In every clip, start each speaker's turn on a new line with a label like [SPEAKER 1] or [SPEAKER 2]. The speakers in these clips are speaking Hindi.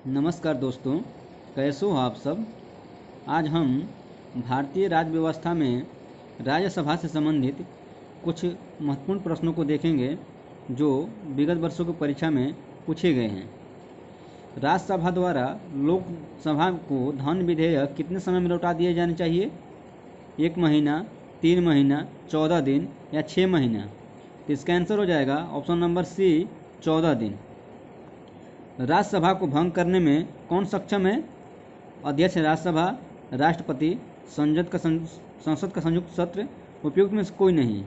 [SPEAKER 1] नमस्कार दोस्तों, कैसे हो आप सब। आज हम भारतीय राज्य व्यवस्था में राज्यसभा से संबंधित कुछ महत्वपूर्ण प्रश्नों को देखेंगे जो विगत वर्षों की परीक्षा में पूछे गए हैं। राज्यसभा द्वारा लोकसभा को धन विधेयक कितने समय में लौटा दिए जाने चाहिए? 1 महीना, 3 महीना, 14 दिन या 6 महीना? तो इसका आंसर हो जाएगा ऑप्शन नंबर सी, 14 दिन। राज्यसभा को भंग करने में कौन सक्षम है? अध्यक्ष राज्यसभा, राष्ट्रपति, संसद का संयुक्त सत्र, उपयुक्त में से कोई नहीं।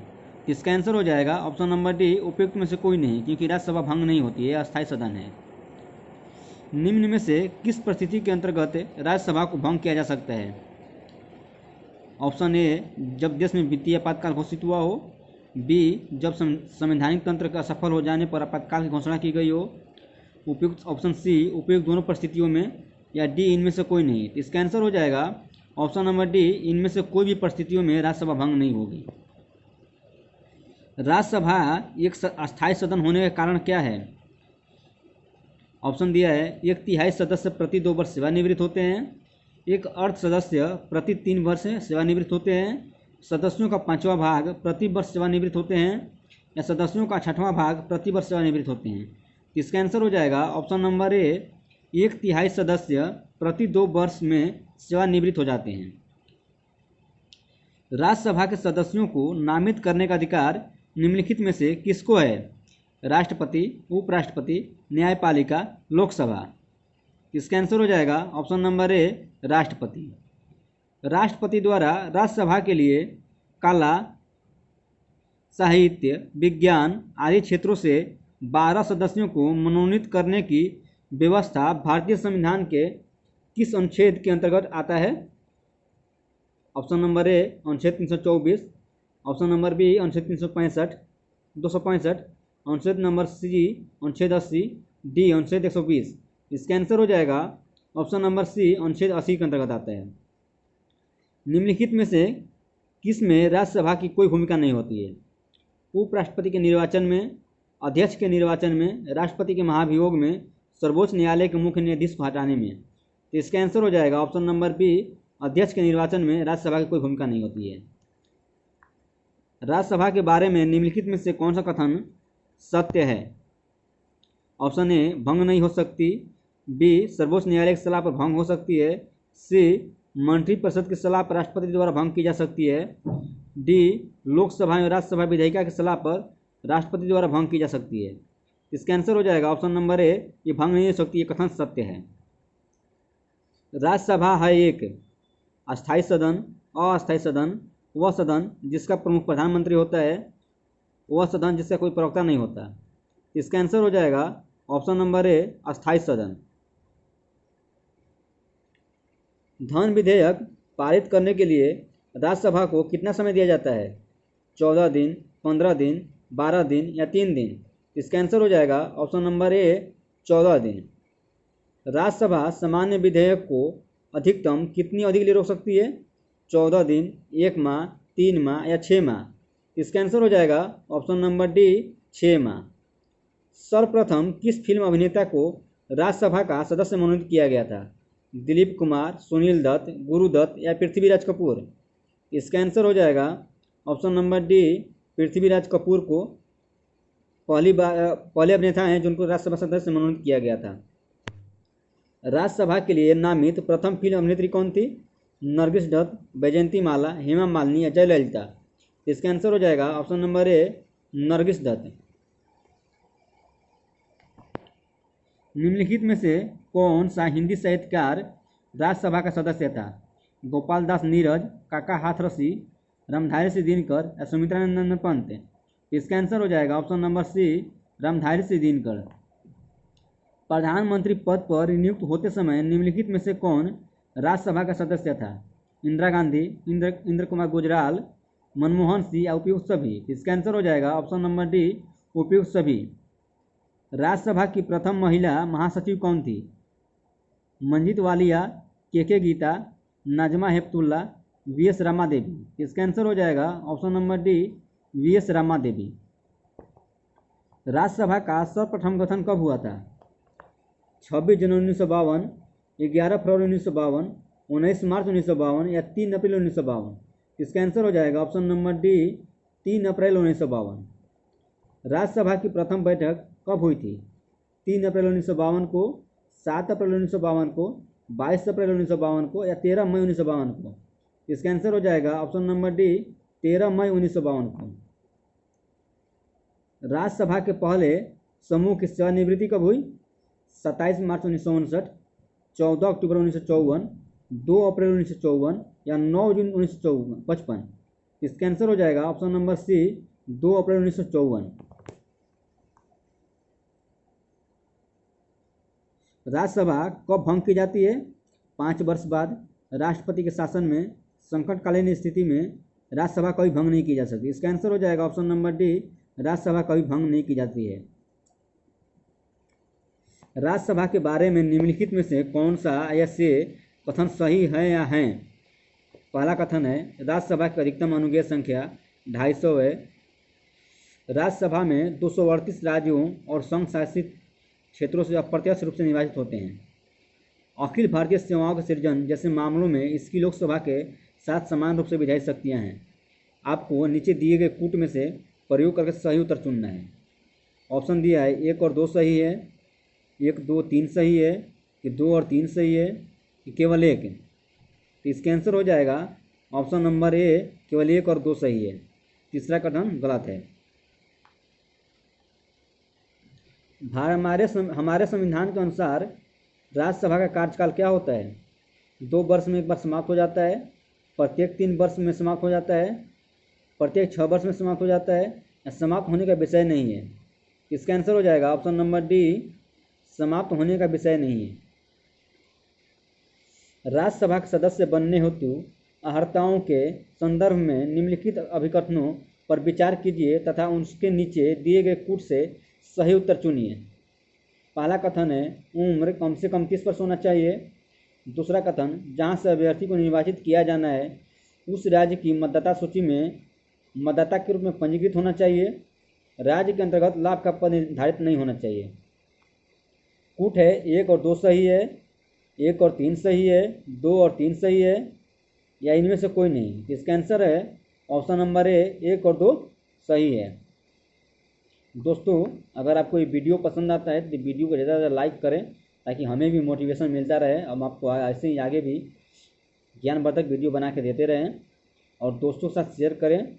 [SPEAKER 1] इसका आंसर हो जाएगा ऑप्शन नंबर डी, उपयुक्त में से कोई नहीं, क्योंकि राज्यसभा भंग नहीं होती है, अस्थायी सदन है। निम्न में से किस परिस्थिति के अंतर्गत राज्यसभा को भंग किया जा सकता है? ऑप्शन ए, जब देश में वित्तीय आपातकाल घोषित हुआ हो। बी, जब संवैधानिक तंत्र का असफल हो जाने पर आपातकाल की घोषणा की गई हो। उपयुक्त ऑप्शन सी, उपयुक्त दोनों परिस्थितियों में, या डी, इनमें से कोई नहीं। तो इसका आंसर हो जाएगा ऑप्शन नंबर डी, इनमें से कोई भी परिस्थितियों में राज्यसभा भंग नहीं होगी। राज्यसभा एक अस्थायी सदन होने का कारण क्या है? ऑप्शन दिया है, 1/3 सदस्य प्रति 2 वर्ष सेवानिवृत्त होते हैं, 1/2 सदस्य प्रति 3 वर्ष सेवानिवृत्त होते हैं, सदस्यों का 5वां भाग प्रति वर्ष सेवानिवृत्त होते हैं, या सदस्यों का 6वां भाग प्रति वर्ष सेवानिवृत्त होते हैं। इसका आंसर हो जाएगा ऑप्शन नंबर ए, 1/3 सदस्य प्रति 2 वर्ष में सेवानिवृत्त हो जाते हैं। राज्यसभा के सदस्यों को नामित करने का अधिकार निम्नलिखित में से किसको है? राष्ट्रपति, उपराष्ट्रपति, न्यायपालिका, लोकसभा? इसका आंसर हो जाएगा ऑप्शन नंबर ए, राष्ट्रपति। राष्ट्रपति द्वारा राज्यसभा के लिए कला, साहित्य, विज्ञान आदि क्षेत्रों से 12 सदस्यों को मनोनीत करने की व्यवस्था भारतीय संविधान के किस अनुच्छेद के अंतर्गत आता है? ऑप्शन नंबर ए, अनुच्छेद 324, ऑप्शन नंबर बी, अनुच्छेद 365, 265, अनुच्छेद नंबर सी, अनुच्छेद 80, डी, अनुच्छेद 120। इसका आंसर हो जाएगा ऑप्शन नंबर सी, अनुच्छेद 80 के अंतर्गत आता है। निम्नलिखित में से किस में राज्यसभा की कोई भूमिका नहीं होती है? उपराष्ट्रपति के निर्वाचन में, अध्यक्ष के निर्वाचन में, राष्ट्रपति के महाभियोग में, सर्वोच्च न्यायालय के मुख्य न्यायाधीश को हटाने में? तो इसका आंसर हो जाएगा ऑप्शन नंबर बी, अध्यक्ष के निर्वाचन में राज्यसभा की कोई भूमिका नहीं होती है। राज्यसभा के बारे में निम्नलिखित में से कौन सा कथन सत्य है? ऑप्शन ए, भंग नहीं हो सकती, बी, सर्वोच्च न्यायालय की सलाह पर भंग हो सकती है, सी, मंत्रिपरिषद की सलाह पर राष्ट्रपति द्वारा भंग की जा सकती है, डी, लोकसभा एवं राज्यसभा विधायिका की सलाह पर राष्ट्रपति द्वारा भंग की जा सकती है। इसका आंसर हो जाएगा ऑप्शन नंबर ए, ये भंग नहीं हो सकती, ये कथन सत्य है। राज्यसभा है एक अस्थायी सदन, अस्थायी सदन, वह सदन जिसका प्रमुख प्रधानमंत्री होता है, वह सदन जिसका कोई प्रवक्ता नहीं होता। इसका आंसर हो जाएगा ऑप्शन नंबर ए, अस्थायी सदन। धन विधेयक पारित करने के लिए राज्यसभा को कितना समय दिया जाता है? 14 दिन, 15 दिन, 12 दिन या 3 दिन? इसका आंसर हो जाएगा ऑप्शन नंबर ए, 14 दिन। राज्यसभा सामान्य विधेयक को अधिकतम कितनी अवधि के लिए रोक सकती है? 14 दिन, 1 माह, 3 माह या 6 माह? इसका आंसर हो जाएगा ऑप्शन नंबर डी, 6 माह। सर्वप्रथम किस फिल्म अभिनेता को राज्यसभा का सदस्य मनोनीत किया गया था? दिलीप कुमार, सुनील दत्त, गुरुदत्त या पृथ्वीराज कपूर? इसका आंसर हो जाएगा option number D, Prithviraj Kapoor को पहले अभिनेता हैं जिनको राज्यसभा सदस्य मनोनीत किया गया था। राज्यसभा के लिए नामित प्रथम फिल्म अभिनेत्री कौन थी? नरगिस दत्त, वैजयंती माला, हेमा मालिनी या जयललिता? इसका आंसर हो जाएगा option number A, Nargis Dutt. निम्नलिखित में से कौन सा हिंदी साहित्यकार राज्यसभा का सदस्य था? गोपाल दास नीरज, काका हाथरसी, रामधारी सिंह दिनकर या सुमित्रानंद पंत? इसका आंसर हो जाएगा option number C, Ramdhari Singh Dinkar. प्रधानमंत्री पद पर नियुक्त होते समय निम्नलिखित में से कौन राज्यसभा का सदस्य था? इंदिरा गांधी, इंद्र कुमार गुजराल, मनमोहन सिंह या उपयुक्त सभी? इसका आंसर हो जाएगा ऑप्शन नंबर डी, उपयुक्त सभी। राज्यसभा की प्रथम महिला महासचिव कौन थी? Manjeet Walia, K Geeta, Najma Heptulla, V S. रमा देवी? इसका आंसर हो जाएगा option number D, V S. Rama Devi. Rajya Sabha का सर्वप्रथम गठन कब हुआ था? 26 जनवरी 1952, 11 फरवरी 1952, 19 मार्च 1952 या 3 अप्रैल 1952। इसका आंसर हो जाएगा ऑप्शन नंबर डी, 3 अप्रैल 1952। राज्यसभा की प्रथम बैठक कब हुई थी? 3 अप्रैल 1952 को, 7 अप्रैल 1952 को, 22 अप्रैल 1952 को या 13 मई 1952 को। इसका आंसर हो जाएगा ऑप्शन नंबर डी, 13 मई 1952 को। राज्यसभा के पहले समूह की सेवानिवृत्ति कब हुई? 27 मार्च 1959, 14 अक्टूबर 1954, 2 अप्रैल 1954 या 9 जून 1955। इसका आंसर हो जाएगा ऑप्शन नंबर सी, 2 अप्रैल 1954। राज्यसभा कब भंग की जाती है? 5 वर्ष बाद। राष्ट्रपति के शासन में संकटकालीन स्थिति में राज्यसभा कभी भंग नहीं की जा सकती। इसका आंसर हो जाएगा ऑप्शन नंबर डी, राज्यसभा कभी भंग नहीं की जाती है। राज्यसभा के बारे में निम्नलिखित में से कौन सा ऐसे कथन सही है या है? पहला कथन है राज्यसभा की अधिकतम अनुग्रह संख्या 250 है। राज्यसभा में 238 राज्यों और संघ शासित क्षेत्रों से अप्रत्यक्ष रूप से निर्वाचित होते हैं। अखिल भारतीय सेवाओं के सृजन जैसे मामलों में इसकी लोकसभा के साथ समान रूप से विधायी शक्तियाँ हैं। आपको नीचे दिए गए कूट में से प्रयोग करके सही उत्तर चुनना है। ऑप्शन दिया है 1 और 2 सही है, 1, 2, 3 सही है, कि 2 और 3 सही है, कि केवल 1। तो इसका आंसर हो जाएगा ऑप्शन नंबर ए, केवल 1 और 2 सही है। तीसरा कथन गलत है। हमारे संविधान के अनुसार राज्यसभा का कार्यकाल क्या होता है? 2 वर्ष में एक बार समाप्त हो जाता है, प्रत्येक 3 वर्ष में समाप्त हो जाता है, प्रत्येक 6 वर्ष में समाप्त हो जाता है, या समाप्त होने का विषय नहीं है। इसका आंसर हो जाएगा ऑप्शन नंबर डी, समाप्त होने का विषय नहीं है। राज्यसभा के सदस्य बनने हेतु अर्हताओं के संदर्भ में निम्नलिखित अभिकथनों पर विचार कीजिए तथा उसके नीचे दिए गए कूट से सही उत्तर चुनिए। पहला कथन है उम्र कम से कम 30 वर्ष होना चाहिए। दूसरा कथन जहाँ से अभ्यर्थी को निर्वाचित किया जाना है उस राज्य की मतदाता सूची में मतदाता के रूप में पंजीकृत होना चाहिए। राज्य के अंतर्गत लाभ का पद निर्धारित नहीं होना चाहिए। कूट है 1 और 2 सही है, 1 और 3 सही है, 2 और 3 सही है, या इनमें से कोई नहीं। इसका आंसर है ऑप्शन नंबर ए, 1 और 2 सही है। दोस्तों, अगर आपको ये वीडियो पसंद आता है तो वीडियो को ज़्यादा से ज़्यादा लाइक करें ताकि हमें भी मोटिवेशन मिलता रहे। हम आपको ऐसे ही आगे भी ज्ञानवर्धक वीडियो बना के देते रहें और दोस्तों के साथ शेयर करें।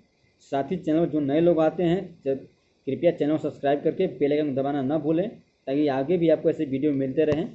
[SPEAKER 1] साथ ही चैनल जो नए लोग आते हैं कृपया चैनल सब्सक्राइब करके बेल आइकन दबाना न भूलें ताकि आगे भी आपको ऐसे वीडियो मिलते रहें।